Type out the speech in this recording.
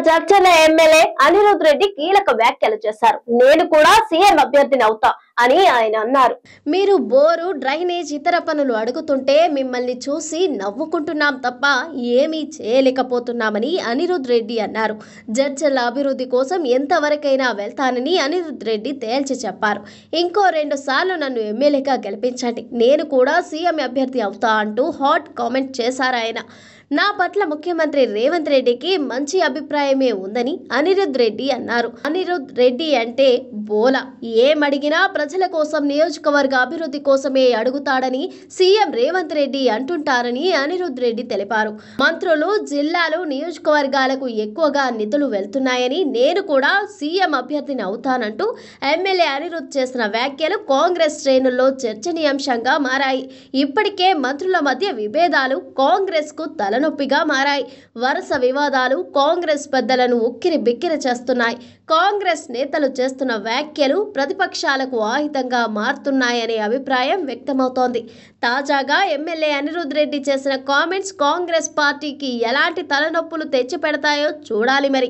చర్చల ఎమ్మెల్యే అనిరుద్ రెడ్డి కీలక వ్యాఖ్యలు చేశారు. నేను కూడా సీఎం అభ్యర్థిని అవుతా అని ఆయన అన్నారు. మీరు బోరు, డ్రైనేజ్, ఇతర పనులు అడుగుతుంటే మిమ్మల్ని చూసి నవ్వుకుంటున్నాం తప్ప ఏమీ చేయలేకపోతున్నామని అనిరుద్ రెడ్డి అన్నారు. జడ్చర్ల అభివృద్ధి కోసం ఎంతవరకైనా వెళ్తానని అనిరుద్ రెడ్డి తేల్చి చెప్పారు. ఇంకో 2 సార్లు నన్ను ఎమ్మెల్యేగా గెలిపించండి, నేను కూడా సీఎం అభ్యర్థి అవుతా అంటూ హాట్ కామెంట్ చేశారాయన. నా పట్ల ముఖ్యమంత్రి రేవంత్ రెడ్డికి మంచి అభిప్రాయమే ఉందని అనిరుద్ రెడ్డి అన్నారు. అనిరుద్ రెడ్డి అంటే బోల, ఏమడిగినా ప్రజల కోసం, నియోజకవర్గ అభివృద్ధి కోసమే అడుగుతాడని సీఎం రేవంత్ రెడ్డి అంటుంటారని అనిరుద్ రెడ్డి తెలిపారు. మంత్రులు, జిల్లాలు, నియోజకవర్గాలకు ఎక్కువగా నిధులు వెళ్తున్నాయని, నేను కూడా సీఎం అభ్యర్థిని అవుతానంటూ ఎమ్మెల్యే అనిరుద్ చేసిన వ్యాఖ్యలు కాంగ్రెస్ శ్రేణుల్లో చర్చనీయాంశంగా మారాయి. ఇప్పటికే మంత్రుల మధ్య విభేదాలు కాంగ్రెస్ కు తలనొప్పిగా మారాయి. వరుస వివాదాలు కాంగ్రెస్ పెద్దలను ఉక్కిరి బిక్కిరి చేస్తున్నాయి. కాంగ్రెస్ నేతలు చేస్తున్న వ్యాఖ్యలు ప్రతిపక్షాలకు ఆయుధంగా మారుతున్నాయనే అభిప్రాయం వ్యక్తమవుతోంది. తాజాగా ఎమ్మెల్యే అనిరుద్ రెడ్డి చేసిన కామెంట్స్ కాంగ్రెస్ పార్టీకి ఎలాంటి తలనొప్పులు తెచ్చిపెడతాయో చూడాలి మరి.